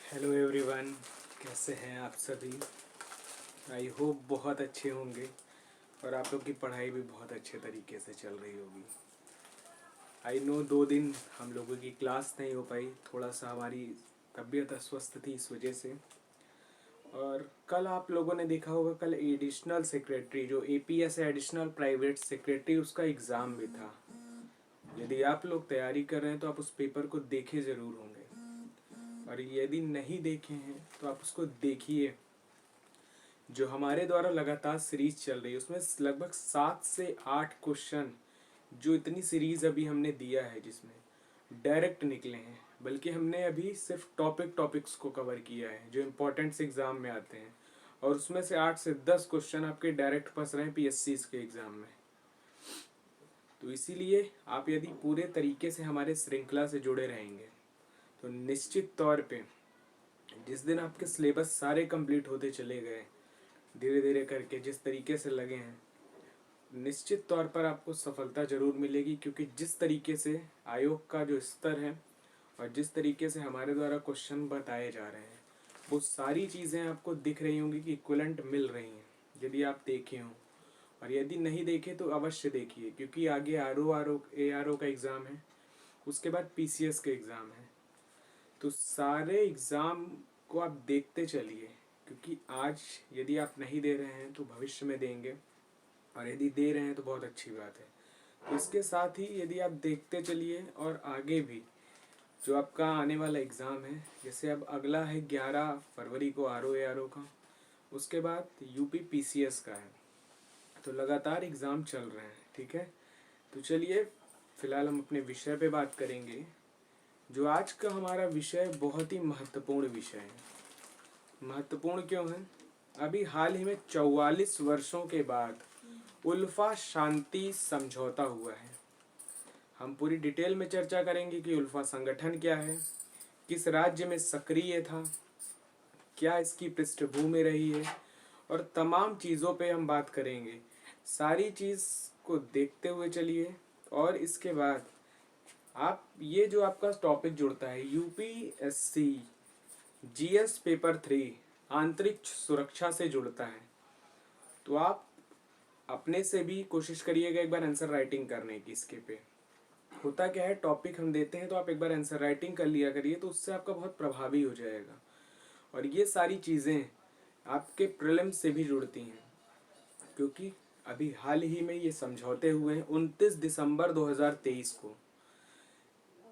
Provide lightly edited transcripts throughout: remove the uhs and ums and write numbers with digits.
Hello everyone, कैसे हैं आप सभी। आई होप बहुत अच्छे होंगे और आप लोग की पढ़ाई भी बहुत अच्छे तरीके से चल रही होगी। आई नो 2 दिन हम लोगों की क्लास नहीं हो पाई, थोड़ा सा हमारी तबीयत अस्वस्थ थी इस वजह से। और कल आप लोगों ने देखा होगा, कल एडिशनल सेक्रेटरी जो एपीएस है, एडिशनल प्राइवेट सेक्रेटरी, उसका एग्ज़ाम भी था। यदि आप लोग तैयारी कर रहे हैं तो आप उस पेपर को देखे ज़रूर होंगे, और यदि नहीं देखे हैं तो आप उसको देखिए। जो हमारे द्वारा लगातार सीरीज चल रही है उसमें लगभग 7 से 8 क्वेश्चन, जो इतनी सीरीज अभी हमने दिया है जिसमें डायरेक्ट निकले हैं, बल्कि हमने अभी सिर्फ टॉपिक्स को कवर किया है जो इम्पोर्टेंट एग्जाम में आते हैं, और उसमें से 8 से 10 क्वेश्चन आपके डायरेक्ट फंस रहे हैं पीएससी के एग्जाम में। तो इसीलिए आप यदि पूरे तरीके से हमारे श्रृंखला से जुड़े रहेंगे तो निश्चित तौर पे जिस दिन आपके सिलेबस सारे कंप्लीट होते चले गए धीरे धीरे करके, जिस तरीके से लगे हैं, निश्चित तौर पर आपको सफलता जरूर मिलेगी। क्योंकि जिस तरीके से आयोग का जो स्तर है और जिस तरीके से हमारे द्वारा क्वेश्चन बताए जा रहे हैं, वो सारी चीज़ें आपको दिख रही होंगी कि इक्विवेलेंट मिल रही हैं यदि आप देखे हों। और यदि नहीं देखे तो अवश्य देखिए, क्योंकि आगे R O A R O का एग्ज़ाम है, उसके बाद पीसीएस का एग्ज़ाम है। तो सारे एग्ज़ाम को आप देखते चलिए, क्योंकि आज यदि आप नहीं दे रहे हैं तो भविष्य में देंगे, और यदि दे रहे हैं तो बहुत अच्छी बात है। तो इसके साथ ही यदि आप देखते चलिए और आगे भी जो आपका आने वाला एग्ज़ाम है, जैसे अब अगला है 11 फरवरी को आर ओ का, उसके बाद यूपी पीसीएस का है। तो लगातार एग्ज़ाम चल रहे हैं, ठीक है। तो चलिए फ़िलहाल हम अपने विषय पे बात करेंगे। जो आज का हमारा विषय बहुत ही महत्वपूर्ण विषय है। महत्वपूर्ण क्यों है? अभी हाल ही में 44 वर्षों के बाद उल्फा शांति समझौता हुआ है। हम पूरी डिटेल में चर्चा करेंगे कि उल्फा संगठन क्या है, किस राज्य में सक्रिय था, क्या इसकी पृष्ठभूमि रही है, और तमाम चीज़ों पे हम बात करेंगे। सारी चीज़ को देखते हुए चलिए। और इसके बाद आप ये जो आपका टॉपिक जुड़ता है यूपीएससी जीएस पेपर 3 आंतरिक सुरक्षा से जुड़ता है, तो आप अपने से भी कोशिश करिएगा एक बार आंसर राइटिंग करने की। इसके पे होता क्या है, टॉपिक हम देते हैं तो आप एक बार आंसर राइटिंग कर लिया करिए, तो उससे आपका बहुत प्रभावी हो जाएगा। और ये सारी चीज़ें आपके प्रीलिम से भी जुड़ती हैं, क्योंकि अभी हाल ही में ये समझौते हुए हैं 29 दिसंबर 2023 को।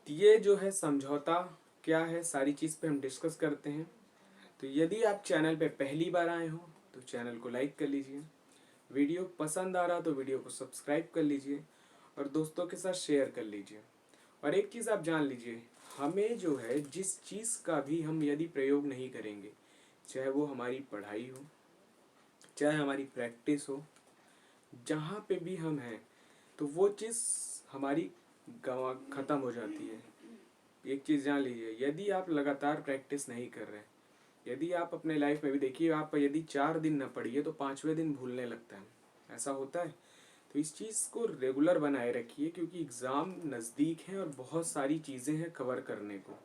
ये जो है समझौता क्या है, सारी चीज़ पे हम डिस्कस करते हैं। तो यदि आप चैनल पे पहली बार आए हो तो चैनल को लाइक कर लीजिए, वीडियो पसंद आ रहा तो वीडियो को सब्सक्राइब कर लीजिए और दोस्तों के साथ शेयर कर लीजिए। और एक चीज़ आप जान लीजिए, हमें जो है जिस चीज़ का भी हम यदि प्रयोग नहीं करेंगे, चाहे वो हमारी पढ़ाई हो, चाहे हमारी प्रैक्टिस हो, जहाँ पे भी हम हैं, तो वो चीज़ हमारी गवा ख़त्म हो जाती है। एक चीज़ जान लीजिए, यदि आप लगातार प्रैक्टिस नहीं कर रहे, यदि आप अपने लाइफ में भी देखिए, आप यदि 4 दिन न पढ़िए तो 5वें दिन भूलने लगता है, ऐसा होता है। तो इस चीज़ को रेगुलर बनाए रखिए, क्योंकि एग्ज़ाम नज़दीक है और बहुत सारी चीज़ें हैं कवर करने को।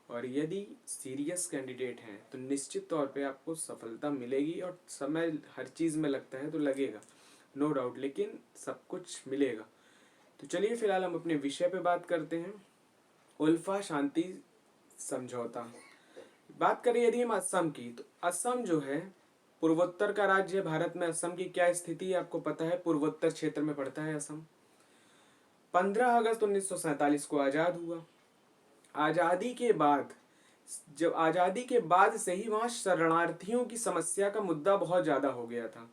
और यदि सीरियस कैंडिडेट हैं तो निश्चित तौर पे आपको सफलता मिलेगी, और समय हर चीज़ में लगता है तो लगेगा, नो डाउट, लेकिन सब कुछ मिलेगा। तो चलिए फिलहाल हम अपने विषय पे बात करते हैं, उल्फा शांति समझौता। बात करें यदि हम असम की, तो असम जो है पूर्वोत्तर का राज्य है भारत में। असम की क्या स्थिति है आपको पता है, पूर्वोत्तर क्षेत्र में पड़ता है असम। 15 अगस्त 1947 को आज़ाद हुआ। आज़ादी के बाद, जब आज़ादी के बाद से ही वहाँ शरणार्थियों की समस्या का मुद्दा बहुत ज़्यादा हो गया था।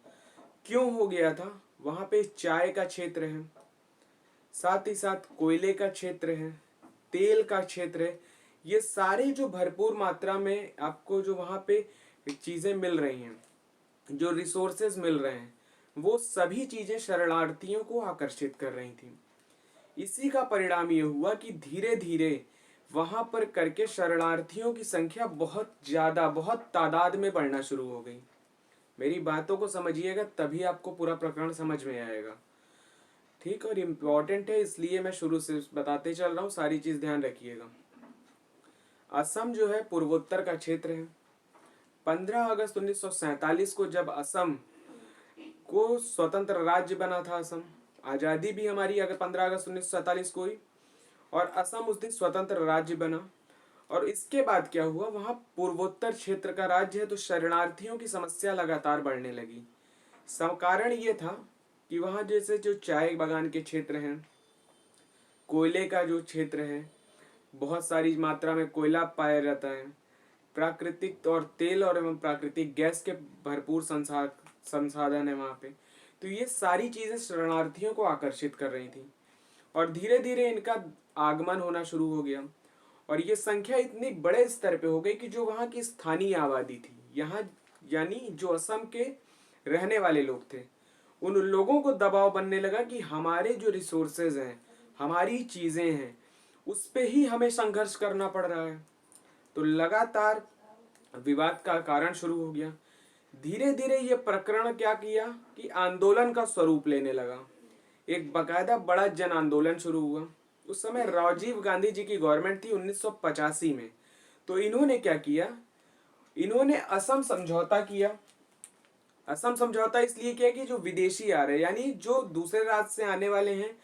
क्यों हो गया था? वहाँ पे चाय का क्षेत्र है, साथ ही साथ कोयले का क्षेत्र है, तेल का क्षेत्र है। ये सारे जो भरपूर मात्रा में आपको जो वहाँ पे चीज़ें मिल रही हैं, जो रिसोर्सेज मिल रहे हैं, वो सभी चीज़ें शरणार्थियों को आकर्षित कर रही थी। इसी का परिणाम ये हुआ कि धीरे धीरे वहाँ पर करके शरणार्थियों की संख्या बहुत ज़्यादा, बहुत तादाद में बढ़ना शुरू हो गई। मेरी बातों को समझिएगा, तभी आपको पूरा प्रकरण समझ में आएगा, ठीक। और इम्पोर्टेंट है, इसलिए मैं शुरू से बताते चल रहा हूँ, सारी चीज़ ध्यान रखिएगा। असम जो है पूर्वोत्तर का क्षेत्र है। 15 अगस्त 1947 को जब असम को स्वतंत्र राज्य बना था, असम आज़ादी भी हमारी अगर 15 अगस्त 1947 को हुई, और असम उस दिन स्वतंत्र राज्य बना। और इसके बाद क्या हुआ, वहाँ पूर्वोत्तर क्षेत्र का राज्य है तो शरणार्थियों की समस्या लगातार बढ़ने लगी। कारण ये था कि वहाँ जैसे जो चाय बागान के क्षेत्र हैं, कोयले का जो क्षेत्र है, बहुत सारी मात्रा में कोयला पाया जाता है, प्राकृतिक और तेल और एवं प्राकृतिक गैस के भरपूर संसाधन है वहाँ पे। तो ये सारी चीज़ें शरणार्थियों को आकर्षित कर रही थी और धीरे धीरे इनका आगमन होना शुरू हो गया। और ये संख्या इतनी बड़े स्तर पे हो गई कि जो वहाँ की स्थानीय आबादी थी, यहाँ यानी जो असम के रहने वाले लोग थे, उन लोगों को दबाव बनने लगा कि हमारे जो रिसोर्सेज हैं, हमारी चीज़ें हैं, उस पे ही हमें संघर्ष करना पड़ रहा है। तो लगातार विवाद का कारण शुरू हो गया। धीरे धीरे ये प्रकरण क्या किया कि आंदोलन का स्वरूप लेने लगा। एक बकायदा बड़ा जन आंदोलन शुरू हुआ। उस समय राजीव गांधी जी की गवर्नमेंट थी 1985 में। तो इन्होंने क्या किया, इन्होंने असम समझौता किया। असम समझौता इसलिए किया कि जो विदेशी आ रहे, यानी जो दूसरे राज्य से आने वाले हैं,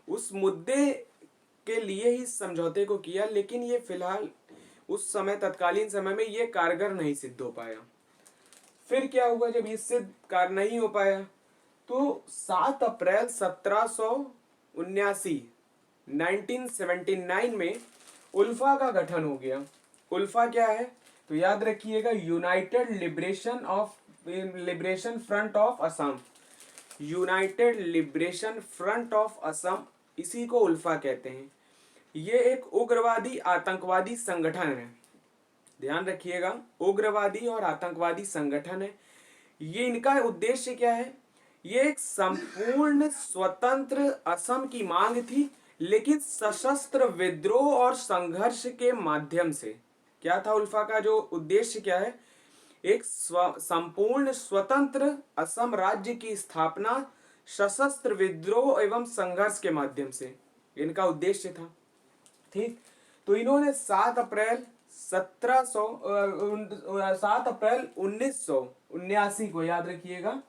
उस मुद्दे के लिए ही समझौते को किया। लेकिन ये फिलहाल उस समय तत्कालीन समय में ये कारगर नहीं सिद्ध हो पाया। फिर क्या हुआ, जब इससे कार नहीं हो पाया तो 7 अप्रैल 1979 में उल्फा का गठन हो गया। उल्फा क्या है तो याद रखिएगा, United liberation front of Assam. United liberation front of Assam, इसी को उल्फा कहते हैं। ये एक उग्रवादी आतंकवादी संगठन है, ध्यान रखिएगा, उग्रवादी और आतंकवादी संगठन है। ये इनका उद्देश्य क्या है, ये एक संपूर्ण स्वतंत्र असम की मांग थी, लेकिन सशस्त्र विद्रोह और संघर्ष के माध्यम से। क्या था उल्फा का जो उद्देश्य क्या है, एक संपूर्ण स्वतंत्र असम राज्य की स्थापना सशस्त्र विद्रोह एवं संघर्ष के माध्यम से, इनका उद्देश्य था। ठीक, तो इन्होंने 7 अप्रैल 1979 को, याद रखिएगा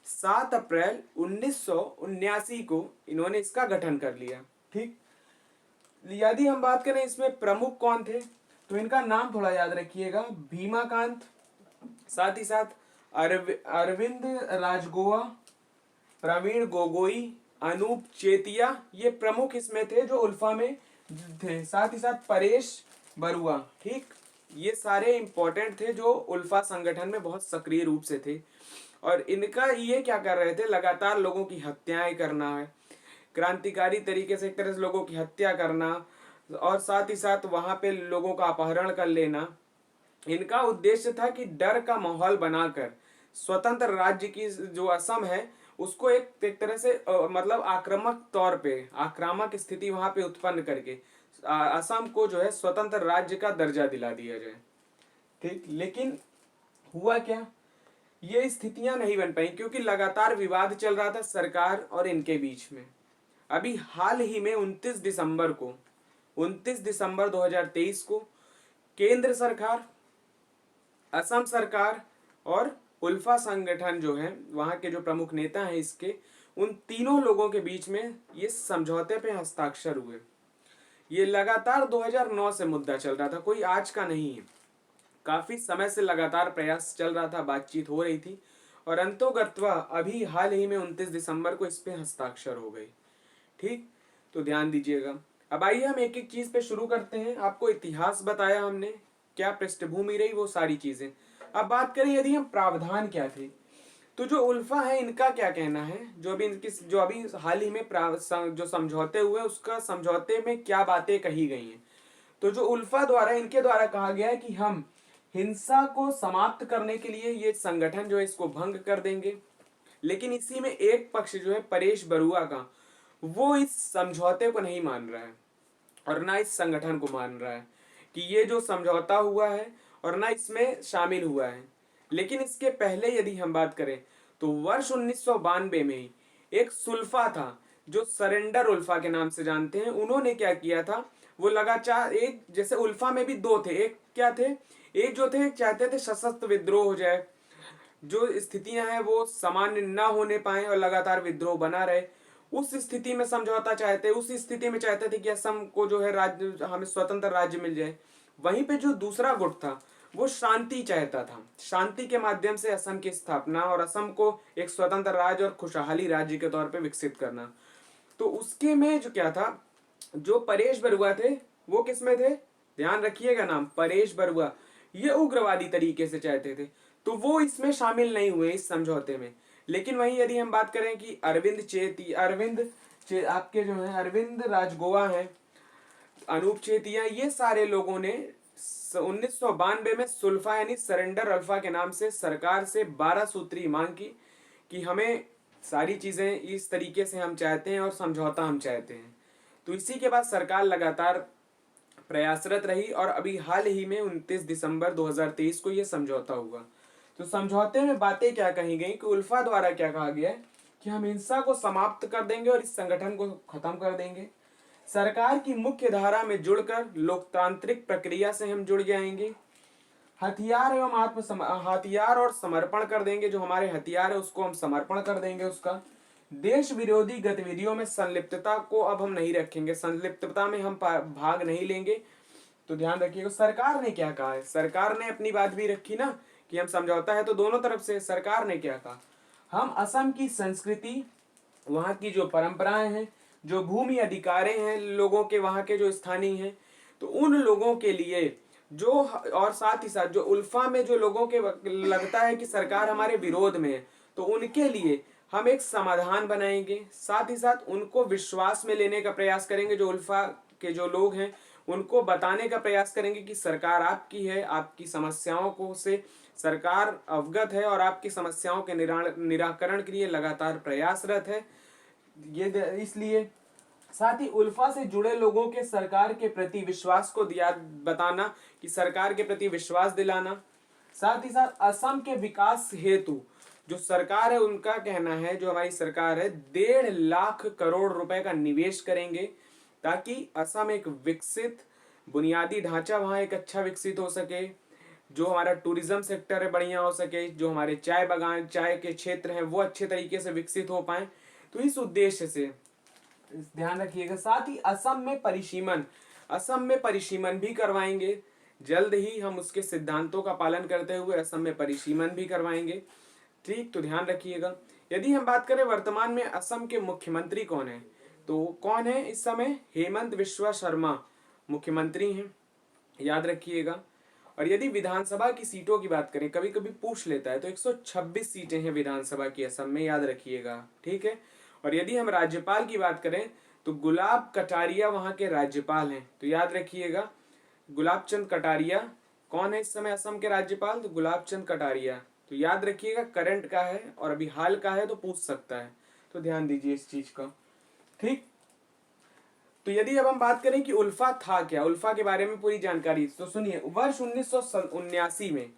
7 अप्रैल 1979 को इन्होंने इसका गठन कर लिया। ठीक, यदि हम बात करें इसमें प्रमुख कौन थे तो इनका नाम थोड़ा याद रखिएगा, भीमाकांत, साथ ही साथ अरविंद राजगोवा, प्रवीण गोगोई, अनूप चेतिया, ये प्रमुख इसमें थे जो उल्फा में थे। साथ ही साथ परेश बरुआ। ठीक, ये सारे इंपॉर्टेंट थे जो उल्फा संगठन में बहुत सक्रिय रूप से थे। और इनका ये क्या कर रहे थे, लगातार लोगों की हत्याएं करना है, क्रांतिकारी तरीके से एक तरह से लोगों की हत्या करना, और साथ ही साथ वहां पे लोगों का अपहरण कर लेना। इनका उद्देश्य था कि डर का माहौल बनाकर स्वतंत्र राज्य की जो असम है उसको एक तरह से मतलब आक्रामक स्थिति वहां पे उत्पन्न करके असम को जो है स्वतंत्र राज्य का दर्जा दिला दिया जाए। ठीक, लेकिन हुआ क्या, ये स्थितियां नहीं बन पाई क्योंकि लगातार विवाद चल रहा था सरकार और इनके बीच में। अभी हाल ही में 29 दिसंबर 2023 को केंद्र सरकार, असम सरकार और उल्फा संगठन जो है, वहां के जो प्रमुख नेता हैं इसके, उन तीनों लोगों के बीच में ये समझौते पे हस्ताक्षर हुए। ये लगातार 2009 से मुद्दा चल रहा था, कोई आज का नहीं है। काफी समय से लगातार प्रयास चल रहा था, बातचीत हो रही थी, और अंतोगत्वा अभी हाल ही में 29 दिसंबर को इस पे हस्ताक्षर हो गई। ठीक, तो ध्यान दीजिएगा। अब आइए हम एक एक चीज पे शुरू करते हैं। आपको इतिहास बताया हमने, क्या पृष्ठभूमि रही, वो सारी चीजें। अब बात करें यदि हम प्रावधान क्या थे, तो जो उल्फा है इनका क्या कहना है, जो अभी हाल ही में जो समझौते हुए उसका समझौते में क्या बातें कही गई हैं। तो जो उल्फा द्वारा, इनके द्वारा कहा गया है कि हम हिंसा को समाप्त करने के लिए ये संगठन जो है इसको भंग कर देंगे। लेकिन इसी में एक पक्ष जो है परेश बरुआ का, वो इस समझौते को नहीं मान रहा है और ना इस संगठन को मान रहा है कि ये जो समझौता हुआ है और ना इसमें शामिल हुआ है। लेकिन इसके पहले यदि हम बात करें तो वर्ष 1992 में ही एक सुल्फा था जो सरेंडर उल्फा के नाम से जानते हैं। उन्होंने क्या किया था, वो लगातार एक, जैसे उल्फा में भी दो थे, एक क्या थे, एक जो थे चाहते थे सशस्त्र विद्रोह हो जाए, जो स्थितियां हैं वो सामान्य ना होने पाए और लगातार विद्रोह बना रहे, उस स्थिति में समझौता चाहते, उस स्थिति में चाहते थे कि असम को जो है राज्य, हमें स्वतंत्र राज्य मिल जाए। वहीं पे जो दूसरा गुट था वो शांति चाहता था, शांति के माध्यम से असम की स्थापना और असम को एक स्वतंत्र राज्य और खुशहाली राज्य के तौर पे विकसित करना। तो उसके में जो क्या था, जो परेश बरुआ थे वो किस में थे, ध्यान रखिएगा नाम, परेश बरुआ, ये उग्रवादी तरीके से चाहते थे, तो वो इसमें शामिल नहीं हुए इस समझौते में। लेकिन वहीं यदि हम बात करें कि आपके जो है अरविंद राजगोवा हैं, अनूप चेतिया, ये सारे लोगों ने 1992 में सुल्फा यानी सरेंडर अल्फा के नाम से सरकार से 12 सूत्री मांग की कि हमें सारी चीजें इस तरीके से हम चाहते हैं और समझौता हम चाहते हैं। तो इसी के बाद सरकार लगातार प्रयासरत रही और अभी हाल ही में 29 दिसंबर 2023 को यह समझौता हुआ। तो समझौते में बातें क्या कही गई कि उल्फा द्वारा क्या कहा गया है कि हम हिंसा को समाप्त कर देंगे और इस संगठन को खत्म कर देंगे, सरकार की मुख्य धारा में जुड़कर लोकतांत्रिक प्रक्रिया से हम जुड़ जाएंगे, हथियार और समर्पण कर देंगे, जो हमारे हथियार है उसको हम समर्पण कर देंगे उसका, देश विरोधी गतिविधियों में संलिप्तता को अब हम नहीं रखेंगे, संलिप्तता में हम भाग नहीं लेंगे। तो ध्यान रखिएगा सरकार ने क्या कहा है, सरकार ने अपनी बात भी रखी ना कि हम समझौता है तो दोनों तरफ से। सरकार ने क्या कहा, हम असम की संस्कृति, वहां की जो परंपराएं हैं, जो भूमि अधिकारें हैं लोगों के, वहां के जो स्थानीय हैं, तो उन लोगों के लिए जो, और साथ ही साथ जो उल्फा में जो लोगों के लगता है कि सरकार हमारे विरोध में है, तो उनके लिए हम एक समाधान बनाएंगे, साथ ही साथ उनको विश्वास में लेने का प्रयास करेंगे, जो उल्फा के जो लोग हैं उनको बताने का प्रयास करेंगे कि सरकार आपकी है, आपकी समस्याओं को से सरकार अवगत है और आपकी समस्याओं के निराकरण के लिए लगातार प्रयासरत है। ये इसलिए साथ ही उल्फा से जुड़े लोगों के सरकार के प्रति विश्वास को बताना कि सरकार के प्रति विश्वास दिलाना, साथ ही साथ असम के विकास हेतु जो सरकार है उनका कहना है, जो हमारी सरकार है 1.5 लाख करोड़ रुपए का निवेश करेंगे ताकि असम एक विकसित बुनियादी ढांचा वहां एक अच्छा विकसित हो सके, जो हमारा टूरिज्म सेक्टर है बढ़िया हो सके, जो हमारे चाय बागान, चाय के क्षेत्र हैं वो अच्छे तरीके से विकसित हो पाए। तो इस उद्देश्य से ध्यान रखिएगा। साथ ही असम में परिसीमन भी करवाएंगे, जल्द ही हम उसके सिद्धांतों का पालन करते हुए असम में परिसीमन भी करवाएंगे। ठीक, तो ध्यान रखिएगा। यदि हम बात करें वर्तमान में असम के मुख्यमंत्री कौन है, तो कौन है इस समय, हेमंत बिस्वा शर्मा मुख्यमंत्री हैं, याद रखिएगा। और यदि विधानसभा की सीटों की बात करें, कभी कभी पूछ लेता है, तो 126 सीटें हैं विधानसभा की असम में, याद रखिएगा, ठीक है। और यदि हम राज्यपाल की बात करें तो गुलाब कटारिया वहां के राज्यपाल हैं, तो याद रखिएगा गुलाब चंद कटारिया कौन है इस समय असम के राज्यपाल, तो गुलाब चंद कटारिया, तो याद रखिएगा करंट का है और अभी हाल का है तो पूछ सकता है, तो ध्यान दीजिए इस चीज का, ठीक। तो यदि अब हम बात करें कि उल्फा था क्या, उल्फा के बारे में पूरी जानकारी, तो सुनिए, वर्ष 1979 में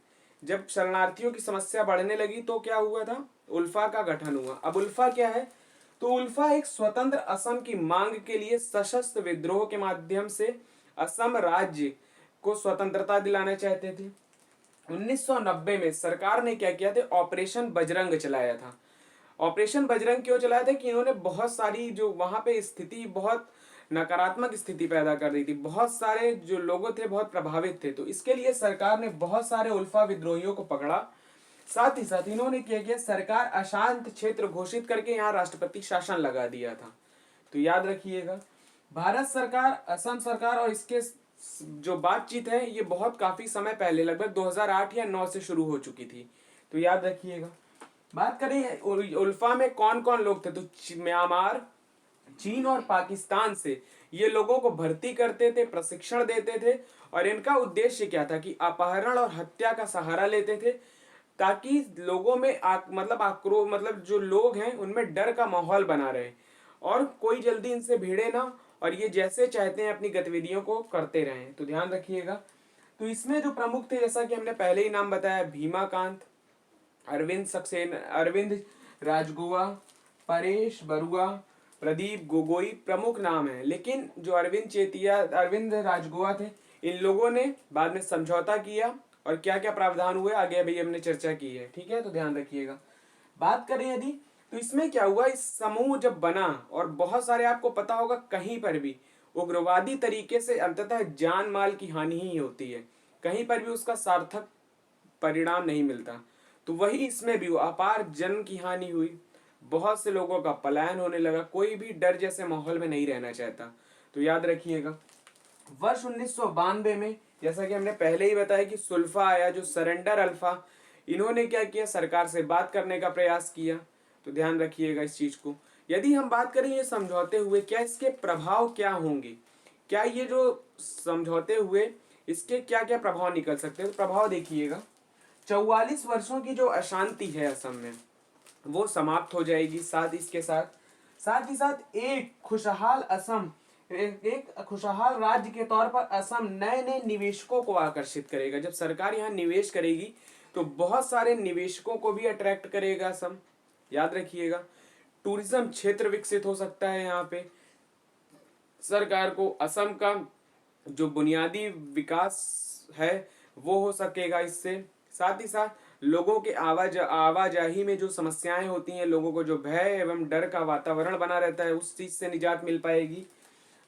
जब शरणार्थियों की समस्या बढ़ने लगी तो क्या हुआ था, उल्फा का गठन हुआ। अब उल्फा क्या है, तो उल्फा एक स्वतंत्र असम की मांग के लिए सशस्त्र विद्रोह के माध्यम से असम राज्य को स्वतंत्रता दिलाना चाहते थे। 1990 में सरकार ने क्या किया था, ऑपरेशन बजरंग चलाया था। ऑपरेशन बजरंग क्यों चलाया था कि इन्होंने बहुत सारी जो वहां पे स्थिति बहुत नकारात्मक स्थिति पैदा कर दी थी, बहुत सारे जो लोग थे बहुत प्रभावित थे, तो इसके लिए सरकार ने बहुत सारे उल्फा विद्रोहियों को पकड़ा। साथ ही साथ इन्होंने क्या किया, सरकार अशांत क्षेत्र घोषित करके यहाँ राष्ट्रपति शासन लगा दिया था। तो याद रखिएगा भारत सरकार, असम सरकार और इसके जो बातचीत है ये बहुत काफी समय पहले लगभग 2008 या 9 से शुरू हो चुकी थी, तो याद रखिएगा। बात करें उल्फा में कौन कौन लोग थे, तो म्यांमार, चीन और पाकिस्तान से ये लोगों को भर्ती करते थे, प्रशिक्षण देते थे, और इनका उद्देश्य क्या था कि अपहरण और हत्या का सहारा लेते थे ताकि लोगों में मतलब जो लोग हैं उनमें डर का माहौल बना रहे और कोई जल्दी इनसे भिड़े ना, और ये जैसे चाहते हैं अपनी गतिविधियों को करते रहें, तो ध्यान रखिएगा। तो इसमें जो प्रमुख थे, जैसा कि हमने पहले ही नाम बताया, भीमाकांत, अरविंद राजगोवा, परेश बरुआ, प्रदीप गोगोई प्रमुख नाम है, लेकिन जो अरविंद राजगोवा थे, इन लोगों ने बाद में समझौता किया और क्या क्या प्रावधान हुए आगे अभी हमने चर्चा की है। ठीक है, तो ध्यान रखिएगा। बात करें यदि, तो इसमें क्या हुआ, इस समूह जब बना और बहुत सारे, आपको पता होगा कहीं पर भी उग्रवादी तरीके से अंततः जान माल की हानि ही होती है, कहीं पर भी उसका सार्थक परिणाम नहीं मिलता। तो वही इसमें भी हुआ, अपार जन की हानि हुई, बहुत से लोगों का पलायन होने लगा, कोई भी डर जैसे माहौल में नहीं रहना चाहता। तो याद रखिएगा, वर्ष 1992 में, जैसा कि हमने पहले ही बताया कि सुल्फा आया, जो सरेंडर अल्फा, इन्होंने क्या किया, सरकार से बात करने का प्रयास किया। तो ध्यान रखिएगा इस चीज को। यदि हम बात करें ये समझौते हुए, क्या इसके प्रभाव क्या होंगे, क्या ये जो समझौते हुए इसके क्या क्या प्रभाव निकल सकते हैं, तो प्रभाव देखिएगा। 44 वर्षों की जो अशांति है असम में, वो समाप्त हो जाएगी। साथ इसके साथ ही साथ एक खुशहाल असम, एक खुशहाल राज्य के तौर पर असम नए नए निवेशकों को आकर्षित करेगा। जब सरकार यहाँ निवेश करेगी तो बहुत सारे निवेशकों को भी अट्रैक्ट करेगा असम। याद रखिएगा, टूरिज्म क्षेत्र विकसित हो सकता है यहाँ पे। सरकार को असम का जो बुनियादी विकास है वो हो सकेगा इससे। साथ ही साथ लोगों के आवाजाही में जो समस्याएं होती हैं, लोगों को जो भय एवं डर का वातावरण बना रहता है, उस चीज से निजात मिल पाएगी।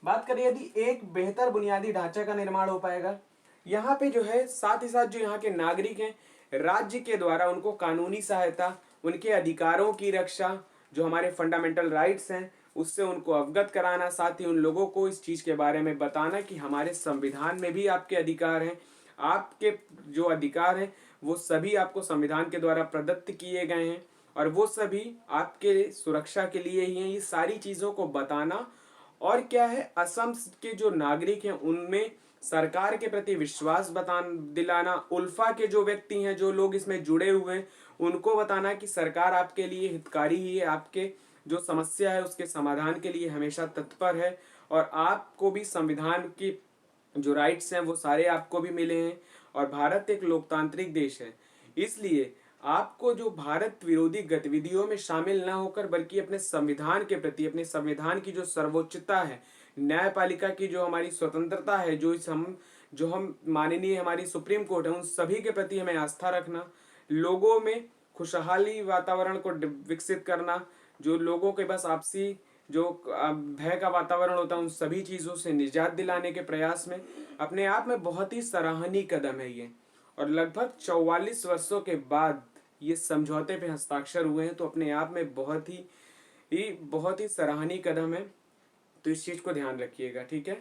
बात करें यदि, एक बेहतर बुनियादी ढांचा का निर्माण हो पाएगा यहाँ पे जो है। साथ ही साथ जो यहाँ के नागरिक हैं, राज्य के द्वारा उनको कानूनी सहायता, उनके अधिकारों की रक्षा, जो हमारे फंडामेंटल राइट्स हैं, उससे उनको अवगत कराना, साथ ही उन लोगों को इस चीज के बारे में बताना कि हमारे संविधान में भी आपके अधिकार हैं, आपके जो अधिकार हैं वो सभी आपको संविधान के द्वारा प्रदत्त किए गए हैं और वो सभी आपके सुरक्षा के लिए ही हैं। ये सारी चीजों को बताना, और क्या है, असम के जो नागरिक हैं उनमें सरकार के प्रति विश्वास दिलाना, उल्फा के जो व्यक्ति हैं, जो लोग इसमें जुड़े हुए हैं, उनको बताना कि सरकार आपके लिए हितकारी ही है, आपके जो समस्या है उसके समाधान के लिए हमेशा तत्पर है, और आपको भी संविधान की जो राइट्स हैं वो सारे आपको भी मिले हैं। और भारत एक लोकतांत्रिक देश है, इसलिए आपको जो भारत विरोधी गतिविधियों में शामिल न होकर, बल्कि अपने संविधान के प्रति, अपने संविधान की जो सर्वोच्चता है, न्यायपालिका की जो हमारी स्वतंत्रता है, जो हम माननीय हमारी सुप्रीम कोर्ट है, उन सभी के प्रति हमें आस्था रखना, लोगों में खुशहाली वातावरण को विकसित करना, जो लोगों के बस आपसी जो भय का वातावरण होता है, उन सभी चीजों से निजात दिलाने के प्रयास में अपने आप में बहुत ही सराहनीय कदम है ये। और लगभग 44 वर्षों के बाद ये समझौते पे हस्ताक्षर हुए हैं, तो अपने आप में बहुत ही सराहनीय कदम है। तो इस चीज को ध्यान रखिएगा। ठीक है,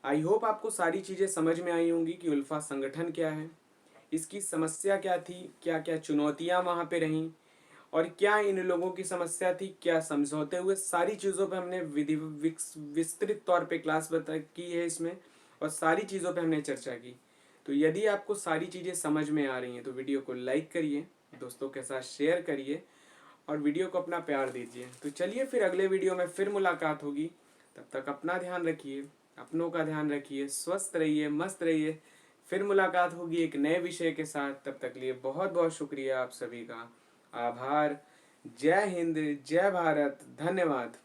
आई होप आपको सारी चीजें समझ में आई होंगी कि उल्फा संगठन क्या है, इसकी समस्या क्या थी, क्या क्या चुनौतियां वहां पे रहीं, और क्या इन लोगों की समस्या थी, क्या समझौते हुए, सारी चीज़ों पे हमने विस्तृत तौर पे क्लास की है इसमें, और सारी चीज़ों पे हमने चर्चा की। तो यदि आपको सारी चीज़ें समझ में आ रही हैं तो वीडियो को लाइक करिए, दोस्तों के साथ शेयर करिए और वीडियो को अपना प्यार दीजिए। तो चलिए फिर अगले वीडियो में फिर मुलाकात होगी। तब तक अपना ध्यान रखिए, अपनों का ध्यान रखिए, स्वस्थ रहिए, मस्त रहिए। फिर मुलाकात होगी एक नए विषय के साथ। तब तक लिए बहुत बहुत शुक्रिया आप सभी का, आभार। जय हिंद, जय भारत, धन्यवाद।